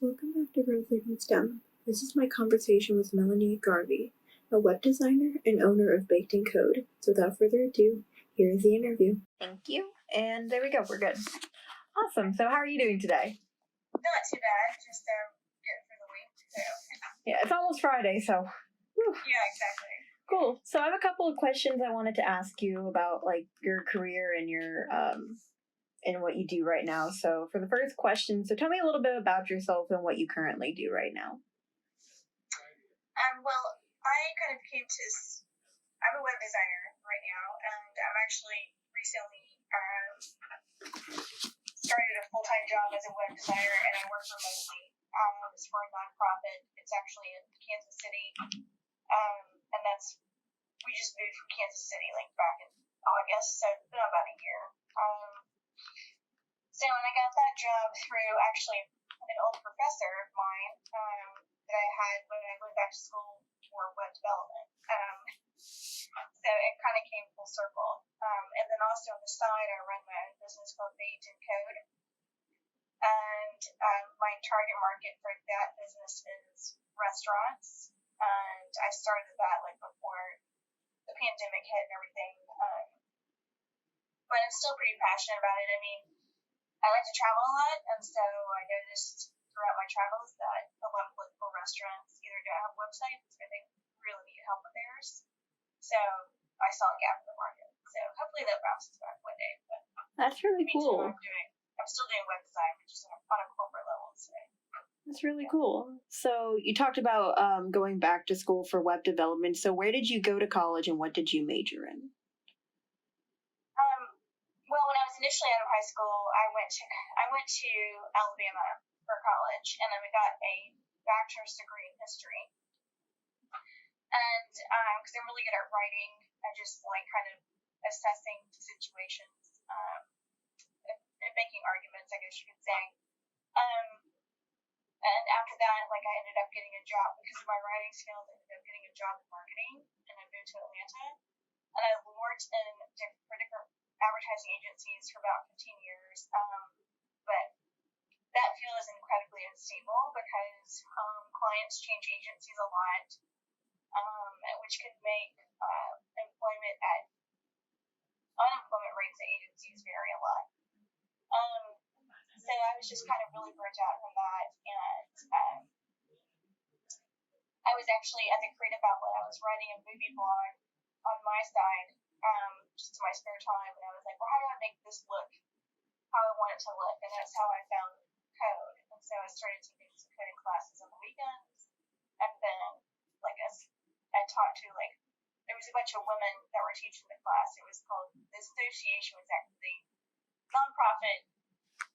Welcome back to Girls Leading STEM. This is my conversation with Melanie Garvey, a web designer and owner of Baked in Code. So without further ado, here is the interview. Thank you. And there we go. We're good. Awesome. So how are you doing today? Not too bad. Just getting through the week. So. Yeah, it's almost Friday, so. Whew. Yeah, exactly. Cool. So I have a couple of questions I wanted to ask you about like your career and your and what you do right now. So for the first question, so tell me a little bit about yourself and what you currently do right now. Well, I kind of came to. I'm a web designer right now, and I'm actually recently started a full-time job as a web designer, and I work remotely. It's for a nonprofit. It's actually in Kansas City, and we just moved from Kansas City like back in August, so it's been about a year. So when I got that job through actually an old professor of mine that I had when I went back to school for web development. So it kind of came full circle. And then also on the side, I run my own business called Baked in Code. And my target market for that business is restaurants. And I started that like before the pandemic hit and everything. But I'm still pretty passionate about it. I mean, I like to travel a lot, and so I noticed throughout my travels that a lot of local restaurants either don't have websites or they really need help with theirs. So I saw a gap in the market. So hopefully that bounces back one day. But that's really cool. I'm still doing web design, but just on a corporate level today. That's really cool. So you talked about going back to school for web development. So where did you go to college and what did you major in? Well, when I was initially out of high school, I went to Alabama for college, and then I got a bachelor's degree in history. And because I'm really good at writing, I just like kind of assessing situations and making arguments, I guess you could say. And after that, like I ended up getting a job because of my writing skills. I ended up getting a job in marketing, and I moved to Atlanta. And I worked for different advertising agencies for about 15 years, but that field is incredibly unstable because clients change agencies a lot, which could make unemployment rates at agencies vary a lot. So I was just kind of really burnt out from that, and I was actually, as a creative outlet, I was writing a movie blog on my side, just in my spare time, and I was like, well, how do I make this look how I want it to look? And that's how I found code. And so I started taking some coding classes on the weekends, and then I talked to there was a bunch of women that were teaching the class. It was called, the association was actually nonprofit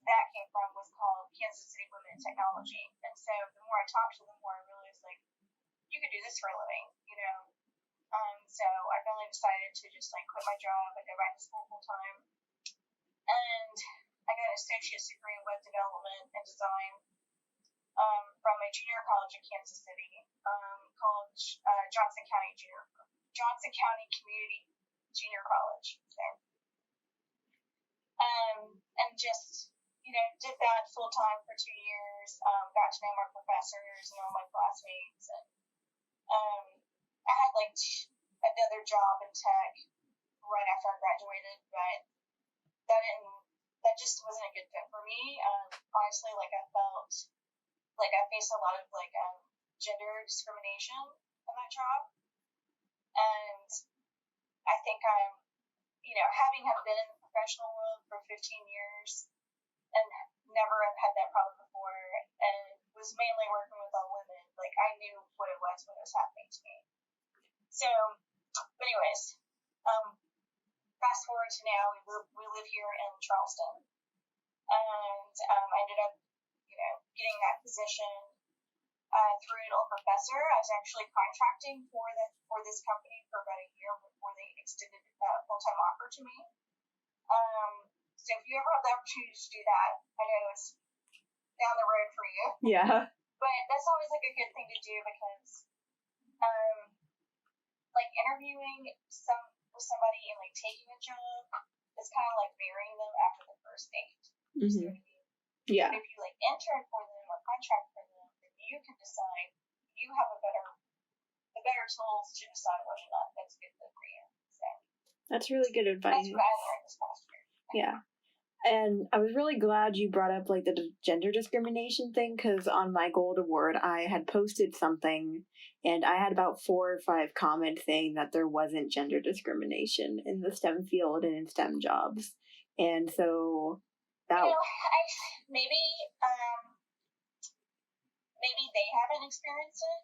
that came from was called Kansas City Women in Technology. And so the more I talked to them, the more I realized you could do this for a living, you know. So I finally decided to just quit my job and go back to school full time. And I got an associate's degree in web development and design from a junior college in Kansas City called Johnson County Community Junior College. So, and just did that full time for 2 years. Got to know my professors and all my classmates, and I had another job in tech right after I graduated, but that just wasn't a good fit for me. Honestly, I felt like I faced a lot of gender discrimination in that job, and I think I'm, having been in the professional world for 15 years and never have had that problem before, and was mainly working with all women, I knew what it was when it was happening to me. So, anyways, fast forward to now, we live here in Charleston, and I ended up, getting that position through an old professor. I was actually contracting for this company for about a year before they extended a full-time offer to me. So if you ever have the opportunity to do that, I know it's down the road for you. Yeah. But that's always a good thing to do because interviewing with somebody and taking a job is kind of like marrying them after the first date. Mm-hmm. You know what I mean? Yeah. But if you intern for them or contract for you can decide. You have the better tools to decide whether or not that's good for you. So That's really good advice. that's what I learned this past year. Yeah. And I was really glad you brought up like the gender discrimination thing, because on my gold award I had posted something and I had about 4 or 5 comments saying that there wasn't gender discrimination in the STEM field and in STEM jobs. And so that maybe they haven't experienced it,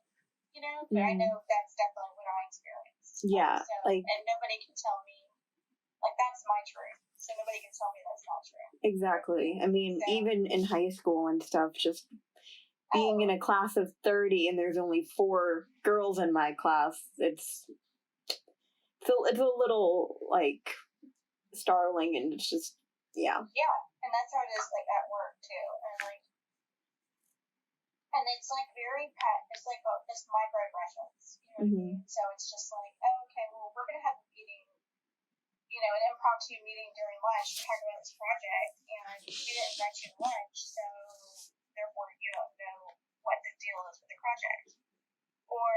but I know that's definitely what I experienced. Yeah, and nobody can tell me, that's my truth. So nobody can tell me that's not true. Exactly. I mean, even in high school and stuff, just being in a class of 30 and there's only 4 girls in my class, it's a little startling, and it's just Yeah, and that's how it is at work too, and it's very it's it's microaggressions, So it's just okay, well, we're gonna have a meeting, an impromptu meeting during lunch to talk about this project, and we didn't invite you to lunch, so therefore you don't know what the deal is with the project. Or,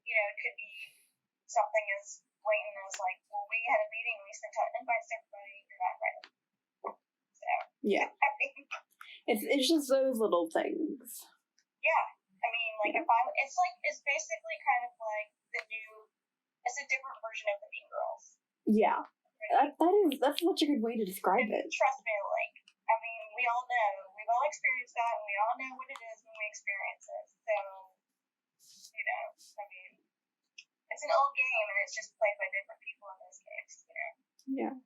it could be something as blatant as well, we had a meeting, we sent out invites to everybody, you're not invited. So yeah, it's just those little things. Yeah, I mean, it's basically kind of it's a different version of the Mean Girls. Yeah. That's such a good way to describe it. Trust me, I mean, we all know, we've all experienced that, and we all know what it is when we experience it. So, I mean, it's an old game, and it's just played by different people in this case, Yeah.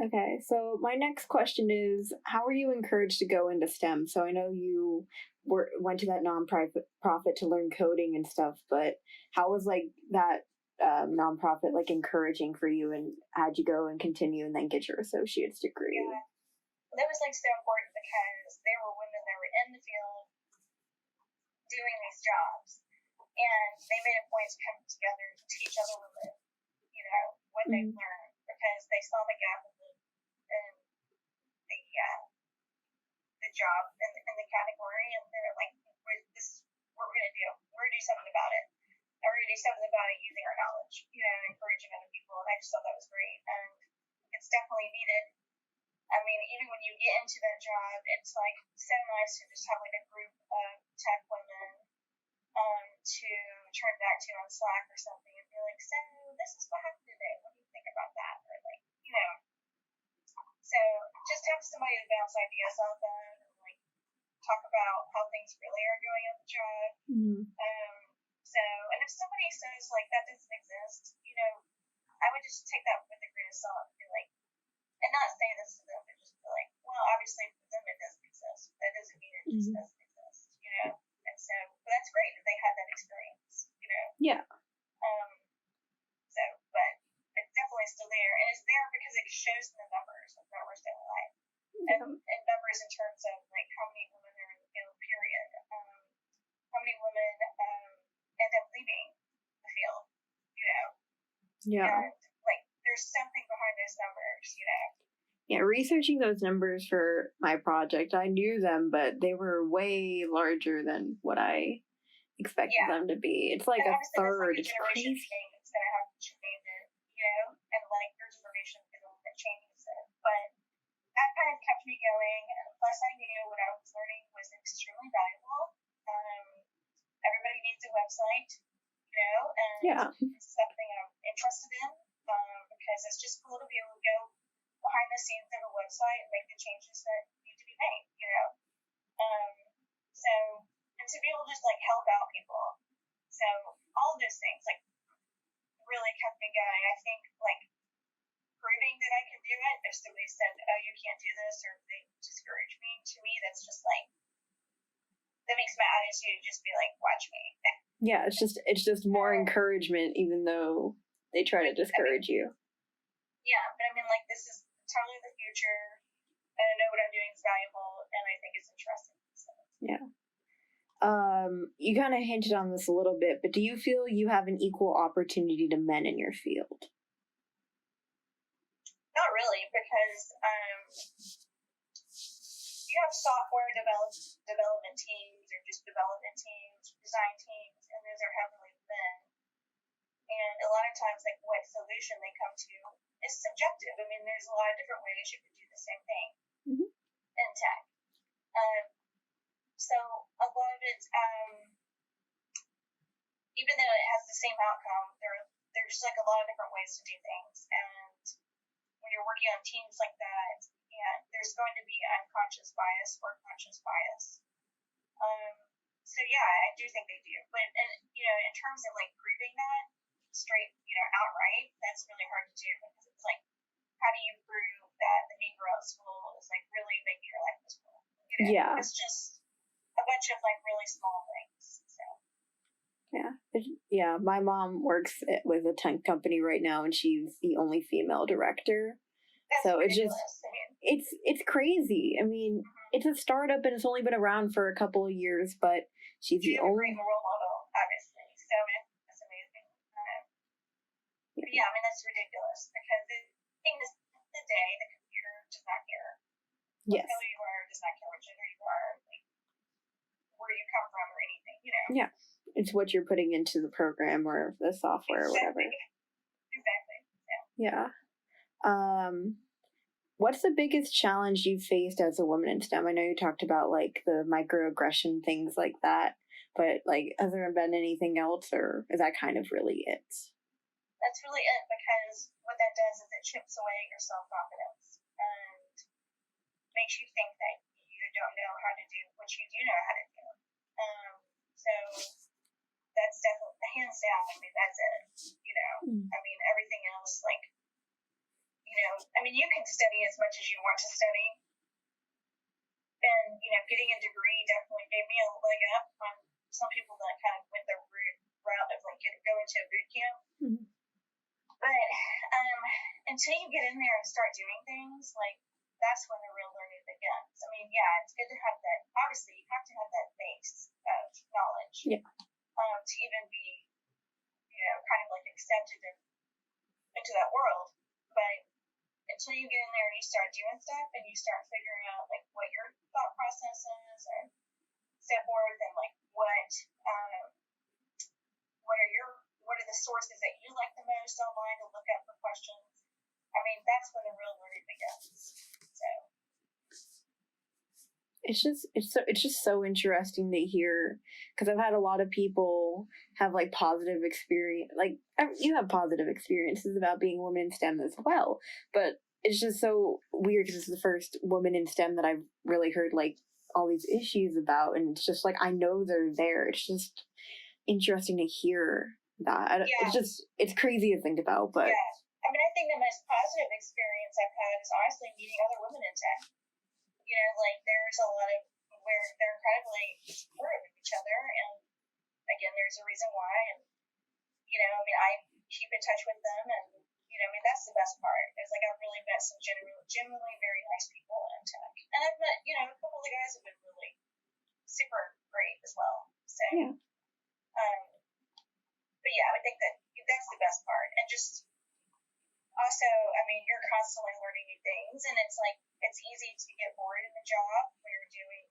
Okay, so my next question is, how were you encouraged to go into STEM? So I know you went to that nonprofit to learn coding and stuff, but how was that nonprofit encouraging for you, and how'd you go and continue and then get your associate's degree? Yeah, that was so important because there were women that were in the field doing these jobs, and they made a point to come together to teach other women, what they've learned, because they saw the gap in the job in the category, and they're like, this is what we're gonna do. We're gonna do something about it. And we're gonna do something about it using our knowledge, and encouraging other people. And I just thought that was great, and it's definitely needed. I mean, even when you get into that job, it's so nice to just have a group of tech women to turn back to on Slack or something and be like, so this is what happened today. What do you think about that? Or so just have somebody to bounce ideas off of, and talk about how things really are going on the job. And if somebody says that doesn't exist, I would just take that with a grain of salt and be and not say this to them, but just be well, obviously for them it doesn't exist. That doesn't mean it just doesn't exist, And so, but that's great that they had that experience, Yeah. But it's definitely still there, and it's there because it shows in the numbers. The numbers don't lie, and numbers in terms of how many women are in the field, period. How many women end up leaving the field, Yeah. And there's something behind those numbers, Yeah, researching those numbers for my project, I knew them, but they were way larger than what I expected them to be. It's a third. It's crazy. Thing that's going to have to change it, and your generation is the one that changes it. But that kind of kept me going. Plus, I knew what I was learning was extremely valuable. Everybody needs a website, and it's something I'm interested in, because it's just cool to be able to go behind the scenes of a website and make the changes that need to be made, So, and to be able to just help out people. So all of those things really kept me going. I think proving that I can do it, if somebody said, oh, you can't do this, or they discourage me, to me that's just that makes my attitude just be watch me. Yeah, it's just more encouragement, even though they try to discourage you. Yeah, but I mean this is totally the future, and I know what I'm doing is valuable, and I think it's interesting. So. Yeah. You kind of hinted on this a little bit, but do you feel you have an equal opportunity to men in your field? Not really, because you have software development teams, or just development And a lot of times, like, what solution they come to is subjective. I mean, there's a lot of different ways you could do the same thing in tech. So a lot of it, even though it has the same outcome, there's like a lot of different ways to do things. And when you're working on teams like that, there's going to be unconscious bias or conscious bias. So yeah, I do think they do. But in terms of like proving that straight, outright, that's really hard to do because it's like, how do you prove that the Negro at school is like really making your life miserable? Yeah. It's just a bunch of like really small things. So. Yeah. My mom works with a tech company right now, and she's the only female director. That's so ridiculous. It's crazy. I mean, it's a startup and it's only been around for a couple of years, but she's the only great role model, obviously. So it's amazing. Yeah, I mean that's ridiculous because the thing is, the day the computer does not care. Yes. Who you are, does not care what gender you are, like, where you come from, or anything. Yeah, it's what you're putting into the program or the software or whatever. Exactly. Yeah. What's the biggest challenge you've faced as a woman in STEM? I know you talked about like the microaggression, things like that, but like, has there been anything else, or is that kind of really it? That's really it, because what that does is it chips away your self-confidence and makes you think that you don't know how to do what you do know how to do. So that's definitely, hands down, I mean, that's it. I mean, everything else, like, I mean, you can study as much as you want to study. And, getting a degree definitely gave me a leg up on some people that kind of went the route of, like, go into a boot camp. But until you get in there and start doing things, like, that's when the real learning begins. I mean, yeah, it's good to have that. Obviously, you have to have that base of knowledge to even be, kind of, like, accepted into that world. But until you get in there and you start doing stuff and you start figuring out like what your thought process is and so forth, and like what are the sources that you like the most online to look up for questions. I mean, that's when the real learning begins. So it's just so interesting to hear, because I've had a lot of people have like positive experience, like you have positive experiences about being a woman in STEM as well, but it's just so weird because it's the first woman in STEM that I've really heard like all these issues about, and it's just like, I know they're there. It's just interesting to hear that. It's crazy to think about, but I mean, I think the most positive experience I've had is honestly meeting other women in tech. Like there's a lot of where they're incredibly supportive of each other, and again, there's a reason why. And I mean, I keep in touch with them, and I mean, that's the best part. It's like I've really met some genuinely very nice people in tech, and I've met a couple of the guys have been really super great as well. So, but yeah, I think that's the best part, and just also, I mean, you're constantly learning new things, and it's like it's easy to get bored in the job when you're doing.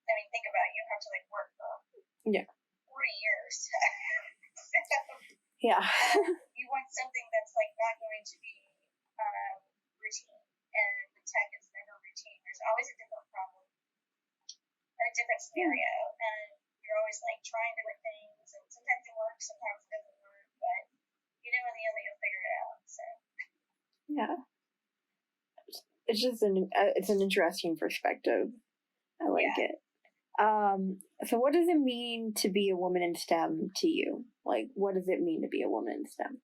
I mean, think about it. You have to like work for 40 years. Yeah. You want something that's like not going to be routine, and with tech, it's never routine. There's always a different problem or a different scenario, and you're always like trying different things, and sometimes it works, sometimes it doesn't work, but in the end, you'll figure it out. So. Yeah. It's just it's an interesting perspective. I like it. So what does it mean to be a woman in STEM to you? Like, what does it mean to be a woman in STEM?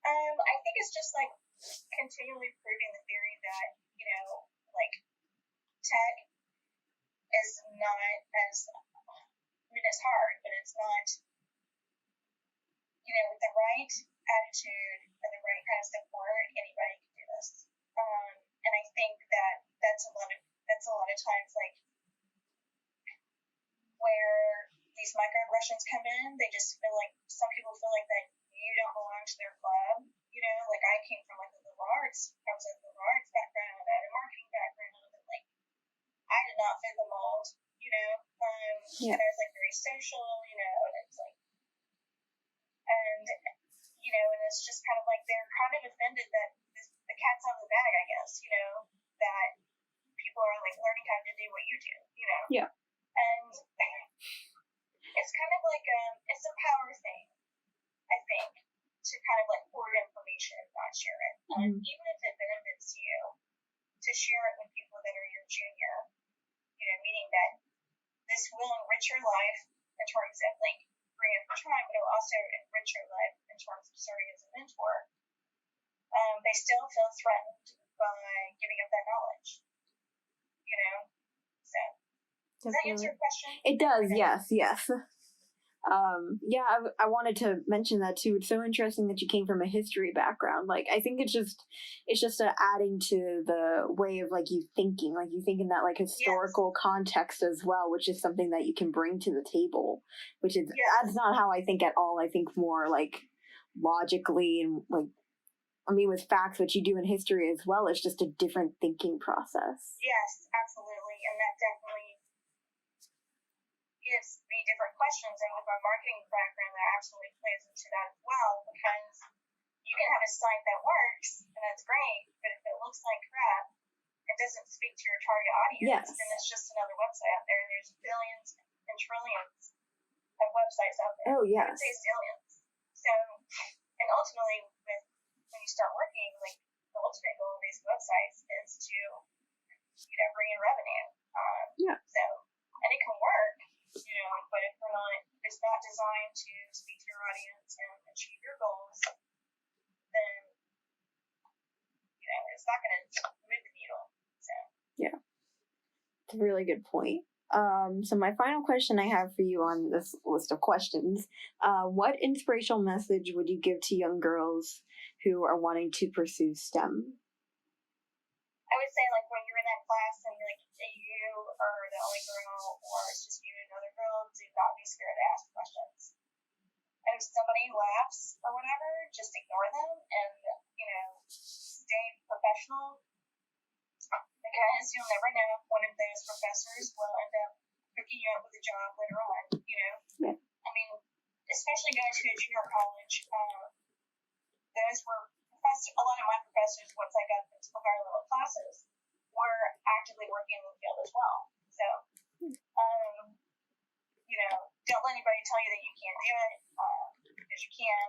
I think it's just like continually proving the theory that, like tech is not as, I mean, it's hard, but it's not, with the right attitude and the right kind of support, anybody can do this. And I think that that's a lot of times like where these microaggressions come in. They just feel like some people feel like that you don't belong to their club. Like I came from like the liberal arts. I was a liberal arts background, I had a marketing background, and like I did not fit the mold. And I was like very social, and it's like And, and it's just kind of like they're kind of offended that the cat's out of the bag, I guess, that people are like learning how to do what you do. Yeah. And it's kind of like it's a power thing, I think, to kind of like hoard information and not share it. And even if it benefits you, to share it with people that are your junior, meaning that this will enrich your life in terms of like bring up time, but it will also enrich your life in terms of serving as a mentor. They still feel threatened by giving up that knowledge, So, does that answer your question? It does, yes. I wanted to mention that too. It's so interesting that you came from a history background. Like, I think it's just adding to the way of like you thinking, like you think in that like historical context as well, which is something that you can bring to the table, which is, that's not how I think at all. I think more like logically and like, with facts, which you do in history as well. It's just a different thinking process. Yes, absolutely. And that definitely gives me different questions, and with my marketing background, that absolutely plays into that as well, because you can have a site that works, and that's great, but if it looks like crap, it doesn't speak to your target audience, and it's just another website out there. There's billions and trillions of websites out there. Oh, yes. I would say zillions. So, and ultimately, when you start working, like, the ultimate goal of these websites is to, bring in revenue. So, and it can work, but if it's not designed to speak to your audience and achieve your goals, then, it's not going to move the needle. So. Yeah. It's a really good point. So my final question I have for you on this list of questions, what inspirational message would you give to young girls who are wanting to pursue STEM? I would say, like, when you're in that class and, like, you are the only girl, or it's just you and another girl, do not be scared to ask questions. And if somebody laughs or whatever, just ignore them and, stay professional, because you'll never know if one of those professors will end up hooking you up with a job later on, Yeah. Especially guys who are junior college, those were a lot of my professors, once I got into the higher level classes, were actively working in the field as well. So, don't let anybody tell you that you can't do it, because you can,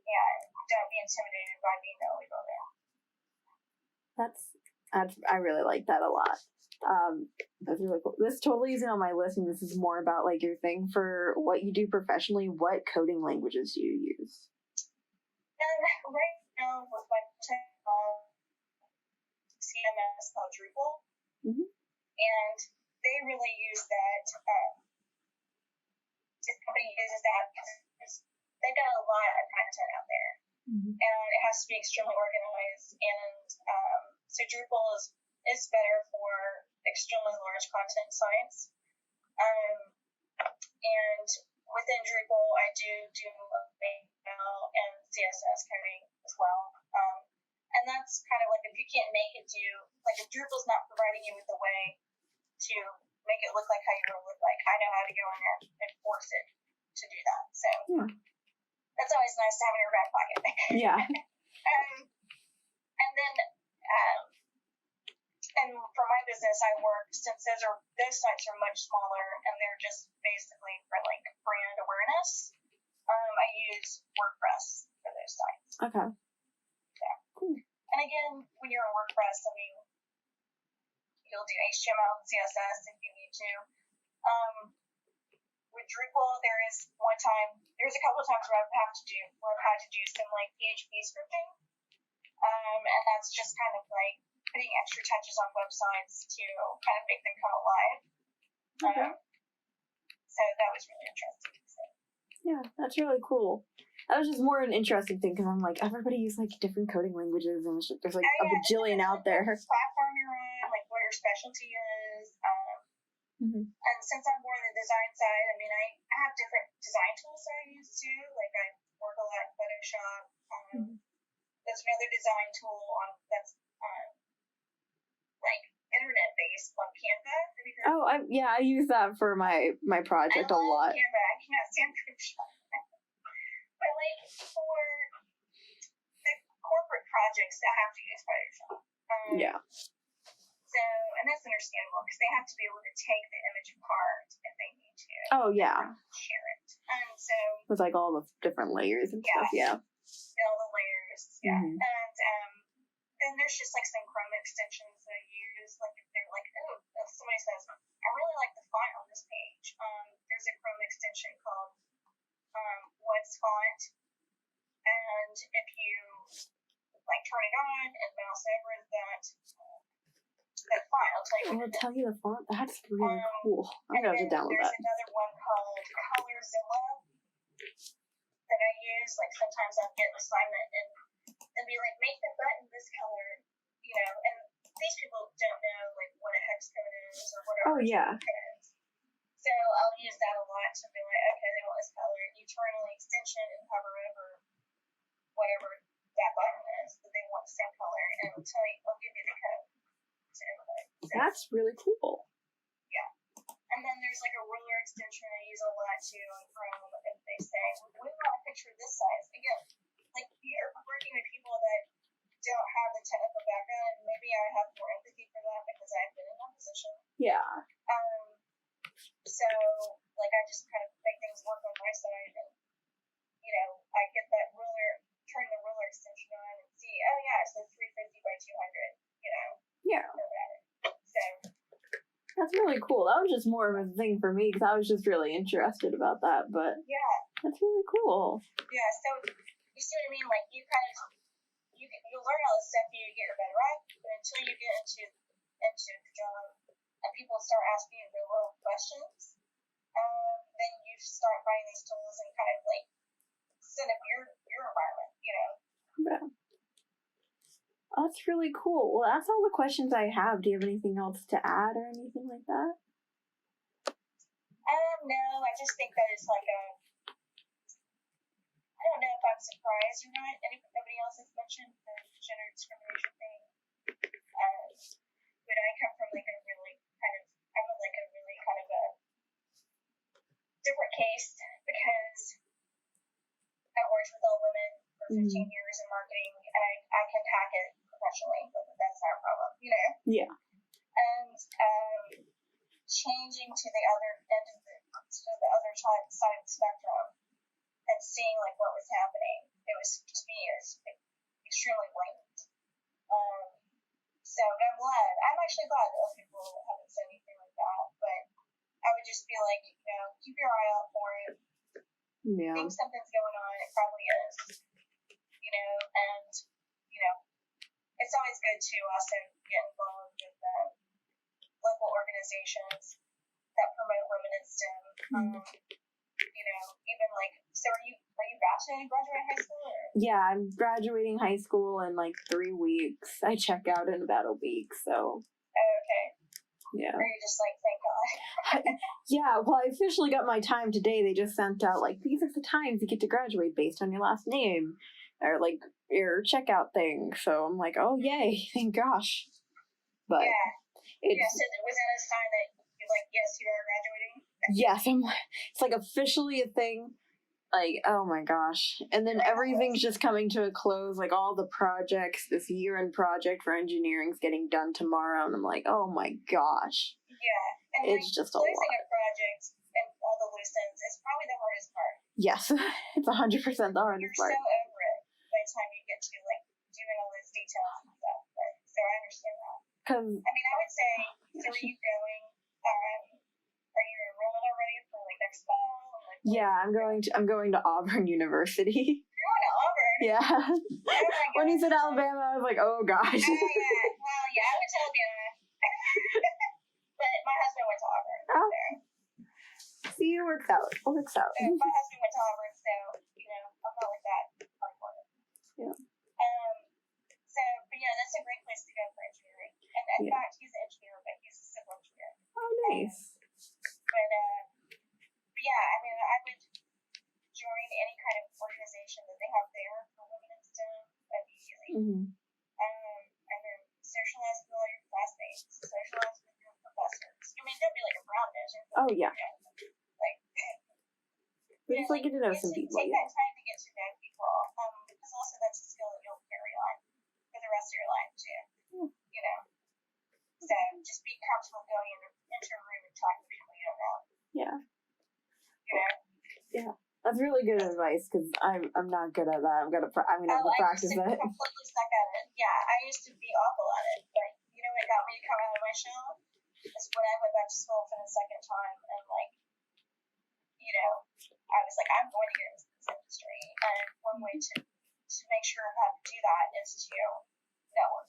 and don't be intimidated by being the only girl there. I really like that a lot. That's really cool. This totally isn't on my list, and this is more about like your thing for what you do professionally. What coding languages do you use? Right now, with my CMS called Drupal, and they really use that. This company uses that because they've got a lot of content out there, and it has to be extremely organized. And so Drupal is better for extremely large content sites. And within Drupal, I do HTML and CSS coding as well. And that's kind of like, if you can't make it do, like, if Drupal's not providing you with a way to make it look like how you would look like, I know how to go in there and force it to do that. So that's always nice to have in your back pocket. Yeah. And then, and for my business, I work, since those sites are much smaller and they're just basically for like brand awareness, I use WordPress for those sites. Okay. Yeah. Cool. And again, when you're on WordPress, you'll do HTML and CSS if you need to. With Drupal, there's a couple of times where I've had to do some like PHP scripting. And that's just kind of like putting extra touches on websites to kind of make them come alive. Okay. So that was really interesting. So. Yeah, that's really cool. That was just more an interesting thing, because I'm like, everybody uses like different coding languages, and there's like a bajillion out there. What platform you're on, like what your specialty is. And since I'm more on the design side, I have different design tools that I use too. Like, I work a lot in Photoshop. There's another design tool that's like internet based on Canva. Have you heard of it? I use that for my project a lot. Canva. I can't stand Photoshop. But like for the corporate projects that have to use Photoshop. Yeah. So, and that's understandable because they have to be able to take the image apart if they need to. Oh, yeah. Share it. So. With like all the different layers and stuff, yeah. All the layers, yeah. Mm-hmm. And then there's just like some Chrome extensions that I use. Like if they're like, oh, if somebody says, I really like the font on this page. There's a Chrome extension called What's Font, and if you like turn it on and mouse over that font, I'll tell you. It'll tell you the font. That's really cool. I'm gonna have to download that. There's another one called Colorzilla that I use. Like sometimes I'll get an assignment and be like, make the button this color, and these people don't know like what a hex code is or whatever. Oh yeah. So I'll use that a lot to be like, okay, they want this color. You turn on the extension and hover over whatever that button is that they want the same color, and it'll give you the code to input. So, that's really cool. Yeah. And then there's like a ruler extension I use a lot too on Chrome. If they say, we want a picture this size. Again, like you're working with people that don't have the technical background, and maybe I have more empathy for that because I've been in that position. Yeah. So like I just kind of make things work on my side, and I get that ruler, turn the ruler extension on, and see, oh yeah, it's the 350 by 200. Yeah. So. That's really cool. That was just more of a thing for me because I was just really interested about that. But yeah, that's really cool. Yeah. So you see what I mean? Like you you'll learn all this stuff, you get your better at, but until you get into the job and people start asking you real world questions, then you start finding these tools and kind of like set up your environment. Yeah. That's really cool. Well, that's all the questions I have. Do you have anything else to add or anything like that? No, I just think that it's like I don't know if I'm surprised or not. Nobody else has mentioned the gender discrimination thing. But I come from like a really kind of a different case because I worked with all women for 15 years in marketing, and I can hack it professionally, but that's not a problem, Yeah. And changing to the other end of the other side of the spectrum and seeing like what was happening, it was to me extremely blatant. So I'm actually glad that other people haven't said anything like that, but I would just be like, keep your eye out for it. Yeah. Think something's going on, it probably is. And it's always good to also get involved with local organizations that promote women in STEM. Even like, so are you graduating high school? Or? Yeah, I'm graduating high school in like 3 weeks. I check out in about a week, so. Oh, okay. Yeah. Or you just like, thank God. Yeah, well, I officially got my time today. They just sent out like, these are the times you get to graduate based on your last name. Or like your checkout thing. So I'm like, oh yay, thank gosh. But yeah. So was that a sign that you're like, yes, you are graduating? Yes, it's like officially a thing. Like, oh my gosh. And then everything's just coming to a close. Like all the projects, this year-end project for engineering's getting done tomorrow. And I'm like, oh my gosh. Yeah. And it's just a lot. lot. A project and all the loose ends is probably the hardest part. Yes, it's 100% the hardest part. You're so over it by the time you get to like doing all those details and stuff. So I understand that. I would say, so are you going, are you enrolled already for like next fall? Yeah, I'm going to Auburn University. You're going to Auburn? Yeah. Oh when he said Alabama, I was like, oh gosh. Oh yeah. Well, yeah, I went to Alabama. But my husband went to Auburn. Oh. So. See, it works out. My husband went to Auburn, so I'm not like that hardcore. Yeah. But yeah, that's a great place to go for engineering. And in fact, he's an engineer, but he's a civil engineer. Oh, nice. But yeah, I would join any kind of organization that they have there for women in STEM immediately. And then socialize with all your classmates, socialize with your professors. Don't be like a brown nose. Oh, yeah. Like, but it's like get to know some people. Take that time to get to know comfortable going into a room and talking to people you don't know. Yeah. You know? Yeah. That's really good advice because I'm not good at that. I'm gonna have to practice that. I completely suck at it. Yeah, I used to be awful at it, but you know what got me to come out of my shell is when I went back to school for the second time, and like, you know, I was like, I'm going to get into this industry, and one way to make sure how to do that is to network.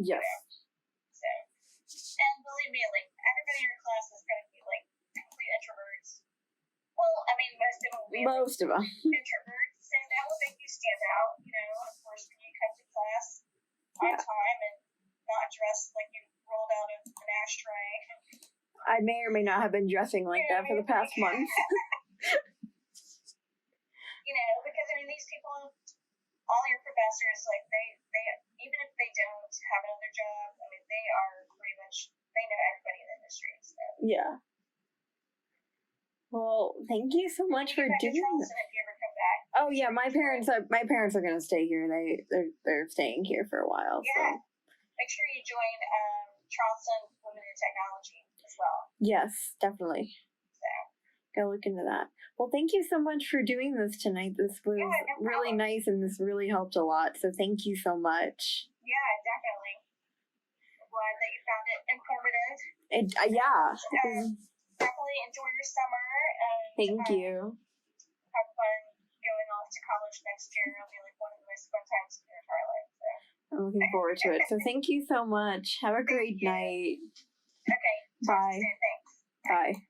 Yes. You know? So, and believe me, like everybody in your class is going to be like complete introverts. Well, I mean, most of them will be introverts, so that will make you stand out, you know. Of course, when you come to class on time and not dressed like you rolled out of an ashtray. I may or may not have been dressing like that for the past month. You know, because I mean, these people, all your professors, like they even if they don't have another job, I mean, they are pretty much, they know everybody in the industry. So. Yeah. Well, thank you so much for doing this. If you ever come back. Oh yeah, my parents are gonna stay here. They're staying here for a while. Yeah. So. Make sure you join Charleston Women in Technology as well. Yes, definitely. So. Go look into that. Well, thank you so much for doing this tonight. This was really nice, and this really helped a lot. So thank you so much. Yeah, definitely. I'm glad that you found it informative. Definitely enjoy your summer. And, thank you. Have fun going off to college next year. It'll be like one of the most fun times of your entire life. So. I'm looking forward to it. So thank you so much. Have a great night. Okay. Bye. Thanks. Bye.